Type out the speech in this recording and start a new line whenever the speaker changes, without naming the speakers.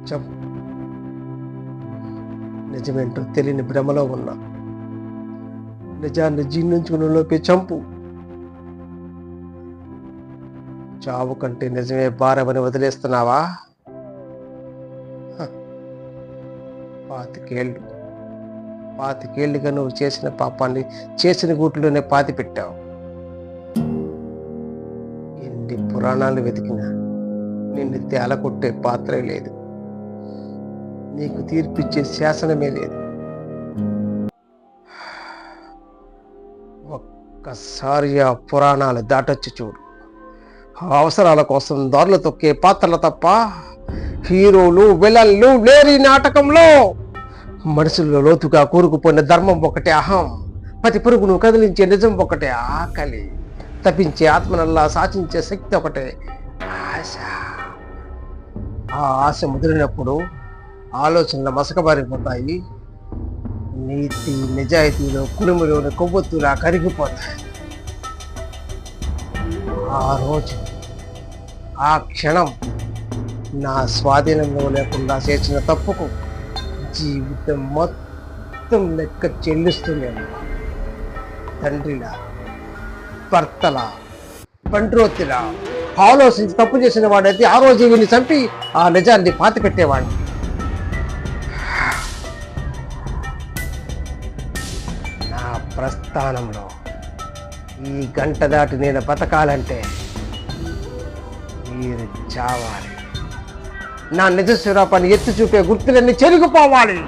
చెప్పు, నిజమేంటో తెలియని భ్రమలో ఉన్నా. నిజాన్ని జీర్ణించుకునే లోపే చంపు. చావు కంటే నిజమే భారమని వదిలేస్తున్నావా? హ, పాతికేళ్లుగా నువ్వు చేసిన పాపాన్ని చేసిన గూట్లోనే పాతి పెట్టావు. ఎన్ని పురాణాలు వెతికినా నిన్ను తేలకొట్టే పాత్రే లేదు, నీకు తీర్పిచ్చే శాసనమే లేదు. ఒక్కసారి ఆ పురాణాలు దాటొచ్చి చూడు. అవసరాల కోసం దారులు తొక్కే పాత్రలు తప్ప హీరోలు విలన్లు లేరి నాటకంలో. మనుషుల్లో లోతుగా కూరుకుపోయిన ధర్మం ఒకటే అహం, ప్రతి పురుగును కదిలించే నిజం ఒకటే ఆకలి, తప్పించే ఆత్మనల్లా సాచించే శక్తి ఒకటే ఆశ. ఆ ఆశ ముదిరినప్పుడు ఆలోచనలు మసకబారిపోతాయి, నీతి నిజాయితీలో కులుములోని కొవ్వొత్తులా కరిగిపోతాయి. ఆ రోజు, ఆ క్షణం నా స్వాధీనంలో లేకుండా చేసిన తప్పుకు జీవితం మొత్తం లెక్క చెల్లిస్తుంది. తండ్రిలా, భర్తలా, పండ్రోతిలా ఆలోచించి తప్పు చేసిన వాడైతే ఆ రోజు వీడిని చంపి ఆ నిజాన్ని పాతి పెట్టేవాడిని. నా ప్రస్థానంలో ఈ గంట దాటి నేను బతకాలంటే మీరు చావాలి. నా నిజ స్వరూపాన్ని ఎత్తి చూపే గుర్తులన్నీ చెరిగిపోవాలి.